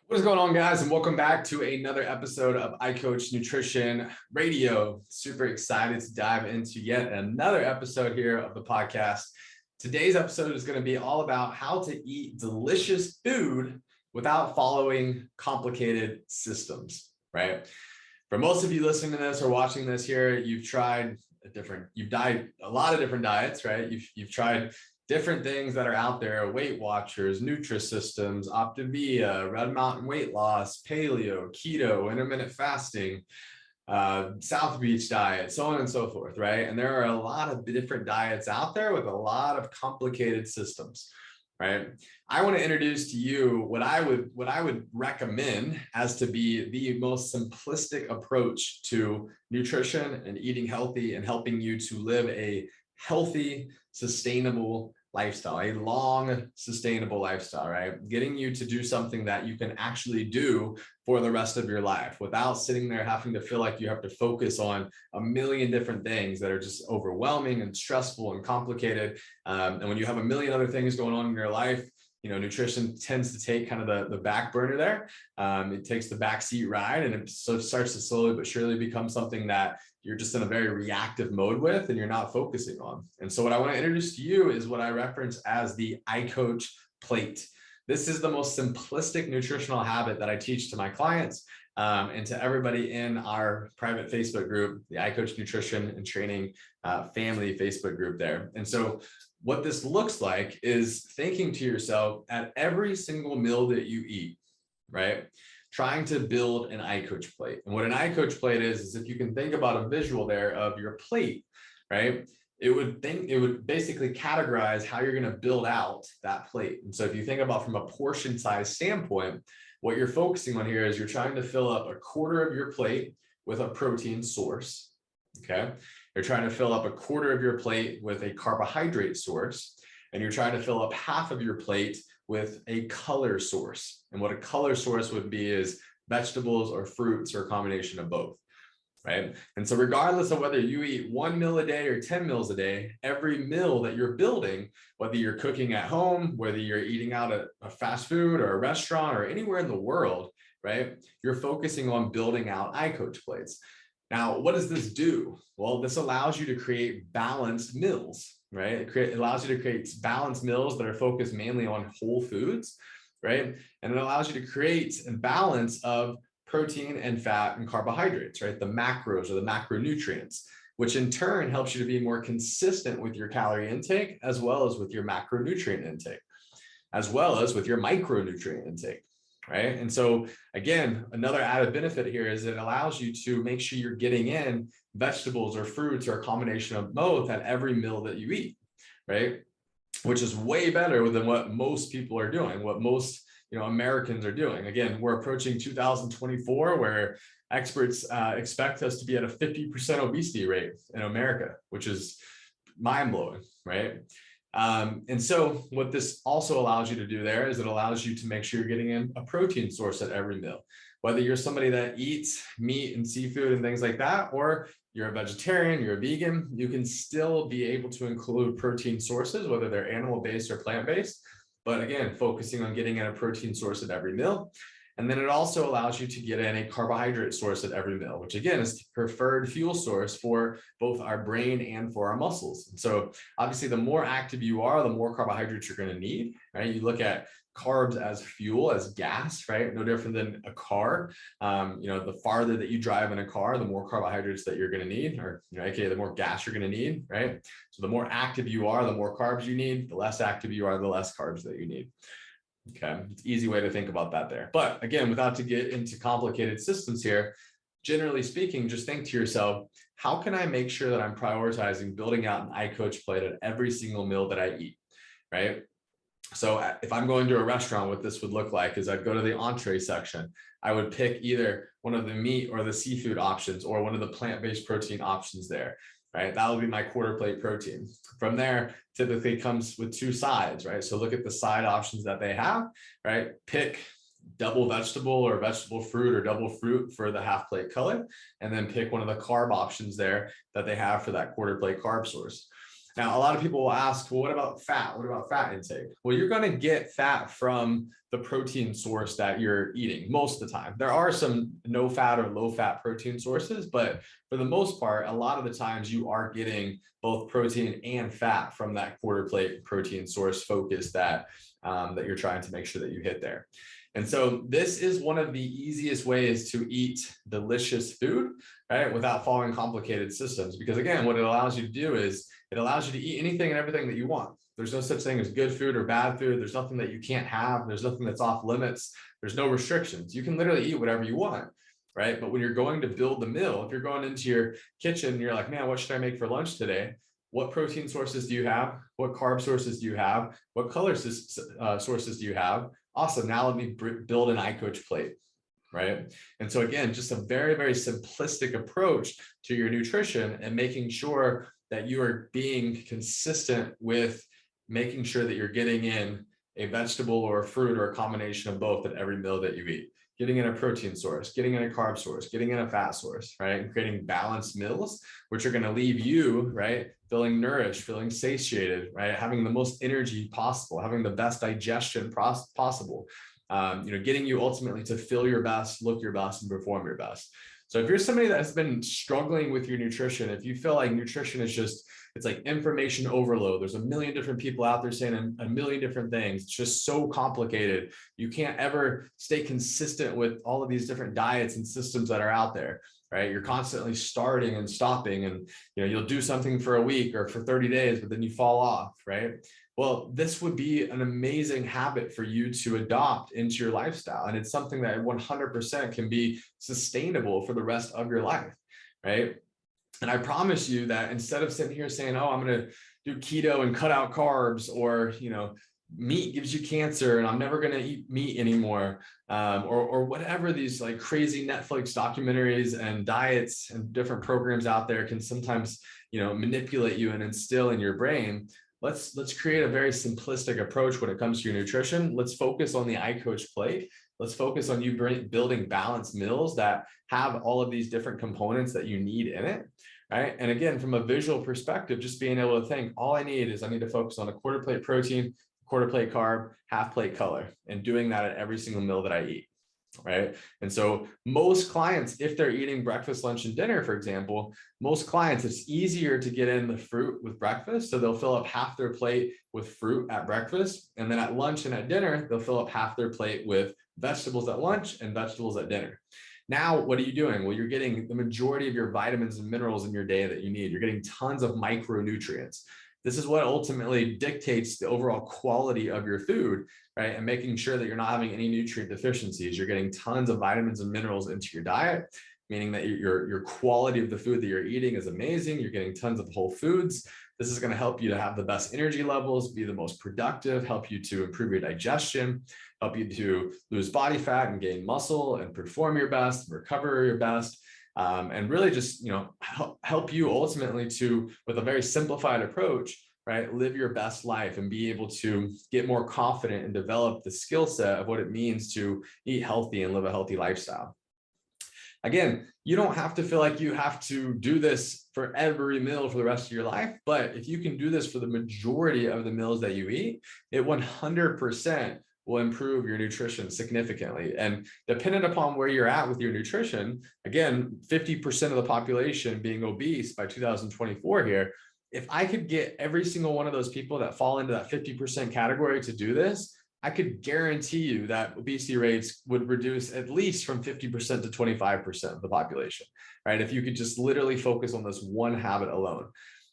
What is going on, guys, and welcome back to another episode of iCoach Nutrition Radio. Super excited to dive into yet another episode here of the podcast. Today's episode is going to be all about how to eat delicious food without following complicated systems, right? For most of you listening to this or watching this here, you've tried a lot of different diets, right? You've tried different things that are out there: Weight Watchers, Nutrisystems, Optavia, Red Mountain Weight Loss, Paleo, Keto, intermittent fasting, South Beach diet, so on and so forth, right? And there are a lot of different diets out there with a lot of complicated systems, right? I want to introduce to you what I would recommend as to be the most simplistic approach to nutrition and eating healthy and helping you to live a healthy, sustainable lifestyle, a long, sustainable lifestyle, right? Getting you to do something that you can actually do for the rest of your life without sitting there having to feel like you have to focus on a million different things that are just overwhelming and stressful and complicated. And when you have a million other things going on in your life, nutrition tends to take kind of the back burner there. It takes the backseat ride, and it starts to slowly but surely become something that you're just in a very reactive mode with, and you're not focusing on. And so what I want to introduce to you is what I reference as the iCoach plate. This is the most simplistic nutritional habit that I teach to my clients and to everybody in our private Facebook group, the iCoach Nutrition and Training Family Facebook group there. And so what this looks like is thinking to yourself at every single meal that you eat, right? Trying to build an iCoach plate. And what an iCoach plate is if you can think about a visual there of your plate, right? It would basically categorize how you're going to build out that plate. And so if you think about from a portion size standpoint, what you're focusing on here is you're trying to fill up a quarter of your plate with a protein source. Okay. You're trying to fill up a quarter of your plate with a carbohydrate source, and you're trying to fill up half of your plate with a color source. And what a color source would be is vegetables or fruits or a combination of both, right? And so regardless of whether you eat 1 meal a day or 10 meals a day, every meal that you're building, whether you're cooking at home, whether you're eating out at a fast food or a restaurant or anywhere in the world, right? You're focusing on building out iCoach plates. Now, what does this do? Well, this allows you to create balanced meals, right? It allows you to create balanced meals that are focused mainly on whole foods, right? And it allows you to create a balance of protein and fat and carbohydrates, right? The macros or the macronutrients, which in turn helps you to be more consistent with your calorie intake, as well as with your macronutrient intake, as well as with your micronutrient intake. Right. And so again, another added benefit here is it allows you to make sure you're getting in vegetables or fruits or a combination of both at every meal that you eat, right? Which is way better than what most people are doing, what most Americans are doing. Again, we're approaching 2024 where experts expect us to be at a 50% obesity rate in America, which is mind-blowing, right? And so what this also allows you to do there is it allows you to make sure you're getting in a protein source at every meal. Whether you're somebody that eats meat and seafood and things like that, or you're a vegetarian, you're a vegan, you can still be able to include protein sources, whether they're animal-based or plant-based. But again, focusing on getting in a protein source at every meal. And then it also allows you to get in a carbohydrate source at every meal, which again is the preferred fuel source for both our brain and for our muscles. And so obviously the more active you are, the more carbohydrates you're going to need, right? You look at carbs as fuel, as gas, right? No different than a car. The farther that you drive in a car, the more carbohydrates that you're going to need, or aka the more gas you're going to need, right? So the more active you are, the more carbs you need. The less active you are, the less carbs that you need. Okay, it's an easy way to think about that there. But again, without to get into complicated systems here, generally speaking, just think to yourself, how can I make sure that I'm prioritizing building out an iCoach plate at every single meal that I eat, right? So if I'm going to a restaurant, what this would look like is I'd go to the entree section. I would pick either one of the meat or the seafood options or one of the plant-based protein options there, right? That would be my quarter plate protein. From there, typically comes with two sides, right? So look at the side options that they have, right? Pick double vegetable or vegetable fruit or double fruit for the half plate color, and then pick one of the carb options there that they have for that quarter plate carb source. Now, a lot of people will ask, well, what about fat? What about fat intake? Well, you're going to get fat from the protein source that you're eating most of the time. There are some no fat or low fat protein sources, but for the most part, a lot of the times you are getting both protein and fat from that quarter plate protein source focus that you're trying to make sure that you hit there. And so this is one of the easiest ways to eat delicious food, right, without following complicated systems. Because again, what it allows you to do is it allows you to eat anything and everything that you want. There's no such thing as good food or bad food. There's nothing that you can't have. There's nothing that's off limits. There's no restrictions. You can literally eat whatever you want, right? But when you're going to build the meal, if you're going into your kitchen and you're like, man, what should I make for lunch today? What protein sources do you have? What carb sources do you have? What color sources do you have? Awesome. Now let me build an iCoach plate, right? And so again, just a very, very simplistic approach to your nutrition and making sure that you are being consistent with making sure that you're getting in a vegetable or a fruit or a combination of both at every meal that you eat. Getting in a protein source, getting in a carb source, getting in a fat source, right? And creating balanced meals, which are going to leave you, right, feeling nourished, feeling satiated, right? Having the most energy possible, having the best digestion possible, getting you ultimately to feel your best, look your best, and perform your best. So if you're somebody that has been struggling with your nutrition, if you feel like nutrition is just, it's like information overload. There's a million different people out there saying a million different things. It's just so complicated. You can't ever stay consistent with all of these different diets and systems that are out there, right? You're constantly starting and stopping, and you'll do something for a week or for 30 days, but then you fall off, right? Well, this would be an amazing habit for you to adopt into your lifestyle. And it's something that 100% can be sustainable for the rest of your life, right? And I promise you that instead of sitting here saying, oh, I'm going to do keto and cut out carbs, or, meat gives you cancer and I'm never going to eat meat anymore, or whatever these like crazy Netflix documentaries and diets and different programs out there can sometimes, manipulate you and instill in your brain. Let's create a very simplistic approach when it comes to your nutrition. Let's focus on the iCoach plate. Let's focus on you building balanced meals that have all of these different components that you need in it, right? And again, from a visual perspective, just being able to think, all I need to focus on a quarter plate protein, quarter plate carb, half plate color, and doing that at every single meal that I eat, right? And so most clients, if they're eating breakfast, lunch, and dinner, for example, most clients, it's easier to get in the fruit with breakfast. So they'll fill up half their plate with fruit at breakfast. And then at lunch and at dinner, they'll fill up half their plate with vegetables at lunch and vegetables at dinner. Now, what are you doing? Well, you're getting the majority of your vitamins and minerals in your day that you need. You're getting tons of micronutrients. This is what ultimately dictates the overall quality of your food, right? And making sure that you're not having any nutrient deficiencies. You're getting tons of vitamins and minerals into your diet, meaning that your quality of the food that you're eating is amazing. You're getting tons of whole foods. This is going to help you to have the best energy levels, be the most productive, help you to improve your digestion, help you to lose body fat and gain muscle and perform your best, recover your best. And really just, help you ultimately to, with a very simplified approach, right, live your best life and be able to get more confident and develop the skill set of what it means to eat healthy and live a healthy lifestyle. Again, you don't have to feel like you have to do this for every meal for the rest of your life, but if you can do this for the majority of the meals that you eat, it 100% will improve your nutrition significantly. And dependent upon where you're at with your nutrition, again, 50% of the population being obese by 2024 here, if I could get every single one of those people that fall into that 50% category to do this, I could guarantee you that obesity rates would reduce at least from 50% to 25% of the population, right? If you could just literally focus on this one habit alone.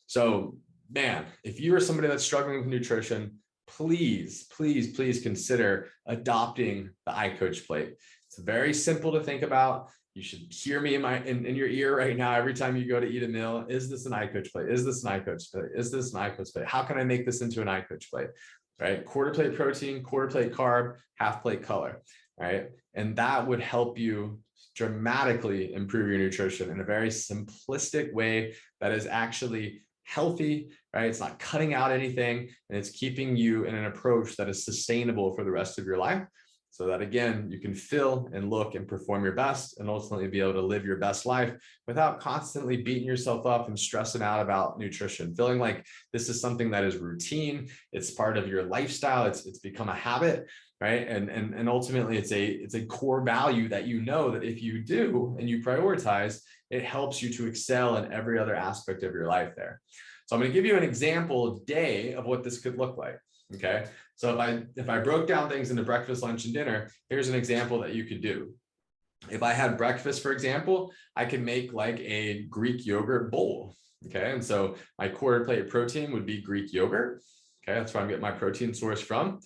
So, man, if you are somebody that's struggling with nutrition, please, please, please consider adopting the iCoach plate. It's very simple to think about. You should hear me in your ear right now every time you go to eat a meal. Is this an iCoach plate? Is this an iCoach plate? Is this an iCoach plate? How can I make this into an iCoach plate? Right? Quarter plate protein, quarter plate carb, half plate color, right? And that would help you dramatically improve your nutrition in a very simplistic way that is actually healthy, right? It's not cutting out anything, and it's keeping you in an approach that is sustainable for the rest of your life. so that again, you can feel and look and perform your best and ultimately be able to live your best life without constantly beating yourself up and stressing out about nutrition, feeling like this is something that is routine. It's part of your lifestyle. It's become a habit, right? And ultimately it's a core value that you know that if you do and you prioritize, it helps you to excel in every other aspect of your life there. So I'm going to give you an example day of what this could look like. Okay. So if I broke down things into breakfast, lunch, and dinner, here's an example that you could do. If I had breakfast, for example, I could make like a Greek yogurt bowl. Okay. And so my quarter plate protein would be Greek yogurt. Okay. That's where I'm getting my protein source from.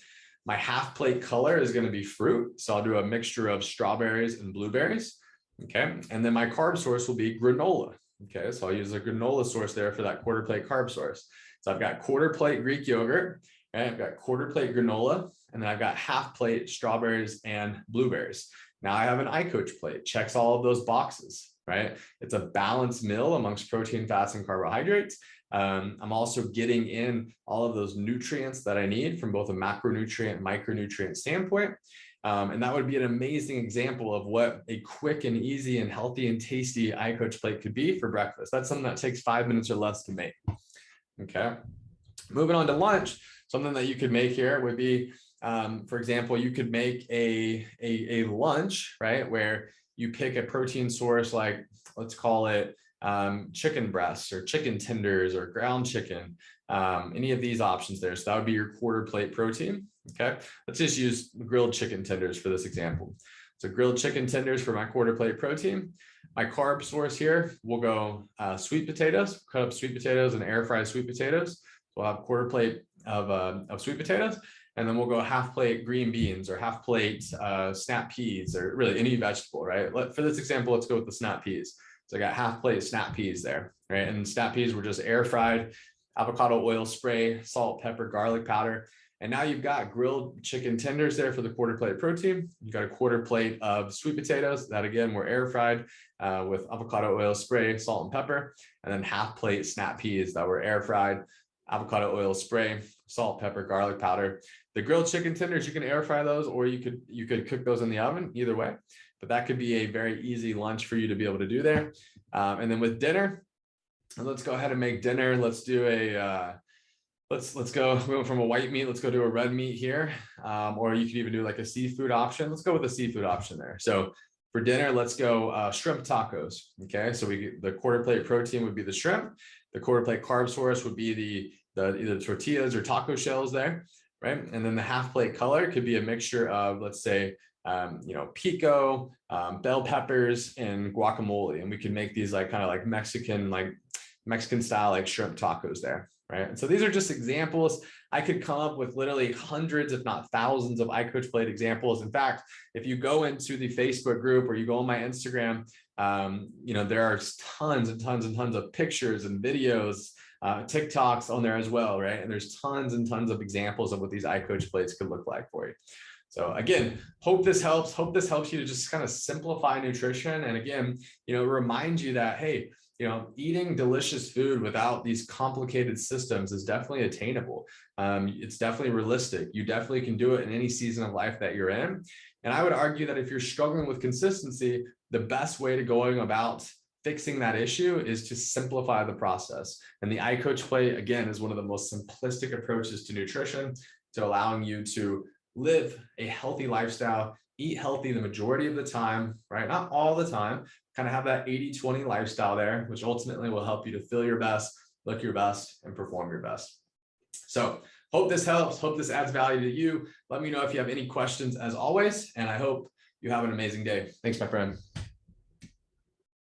My half plate color is going to be fruit. So I'll do a mixture of strawberries and blueberries. Okay. And then my carb source will be granola. Okay. So I'll use a granola source there for that quarter plate carb source. So I've got quarter plate Greek yogurt. Right? I've got quarter plate granola, and then I've got half plate strawberries and blueberries. Now I have an iCoach plate, checks all of those boxes, right? It's a balanced meal amongst protein, fats, and carbohydrates. I'm also getting in all of those nutrients that I need from both a macronutrient and micronutrient standpoint. And that would be an amazing example of what a quick and easy and healthy and tasty iCoach plate could be for breakfast. That's something that takes 5 minutes or less to make. Okay. Moving on to lunch. Something that you could make here would be, for example, you could make a lunch, right, where you pick a protein source like, let's call it chicken breasts or chicken tenders or ground chicken, any of these options there. So that would be your quarter plate protein. Okay, let's just use grilled chicken tenders for this example. So grilled chicken tenders for my quarter plate protein. My carb source here, we'll go sweet potatoes, cut up sweet potatoes and air fried sweet potatoes. We'll have quarter plate of sweet potatoes, and then we'll go half plate green beans or half plate snap peas or really any vegetable, right? For this example, let's go with the snap peas. So I got half plate snap peas there, right? And snap peas were just air fried, avocado oil spray, salt, pepper, garlic powder. And now you've got grilled chicken tenders there for the quarter plate protein. You got a quarter plate of sweet potatoes that again were air fried with avocado oil spray, salt, and pepper, and then half plate snap peas that were air fried, avocado oil spray, salt, pepper, garlic powder. The grilled chicken tenders, you can air fry those, or you could cook those in the oven, either way. But that could be a very easy lunch for you to be able to do there. And then with dinner, let's go ahead and make dinner. Let's do a let's go. We went from a white meat. Let's go to a red meat here, or you could even do like a seafood option. Let's go with a seafood option there. So for dinner, let's go shrimp tacos. Okay, so the quarter plate protein would be the shrimp. The quarter plate carb source would be the either tortillas or taco shells there, right? And then the half plate color could be a mixture of, let's say, pico, bell peppers, and guacamole. And we can make these like kind of like Mexican style, like shrimp tacos there, right? And so these are just examples. I could come up with literally hundreds, if not thousands of iCoach plate examples. In fact, if you go into the Facebook group or you go on my Instagram, there are tons and tons and tons of pictures and videos, TikToks on there as well, right? And there's tons and tons of examples of what these iCoach plates could look like for you. So again, hope this helps. Hope this helps you to just kind of simplify nutrition. And again, remind you that, hey, eating delicious food without these complicated systems is definitely attainable. It's definitely realistic. You definitely can do it in any season of life that you're in. And I would argue that if you're struggling with consistency, the best way to going about fixing that issue is to simplify the process. And the iCoach plate, again, is one of the most simplistic approaches to nutrition, to allowing you to live a healthy lifestyle, eat healthy the majority of the time, right? Not all the time, kind of have that 80-20 lifestyle there, which ultimately will help you to feel your best, look your best, and perform your best. So hope this helps. Hope this adds value to you. Let me know if you have any questions as always, and I hope you have an amazing day. Thanks, my friend.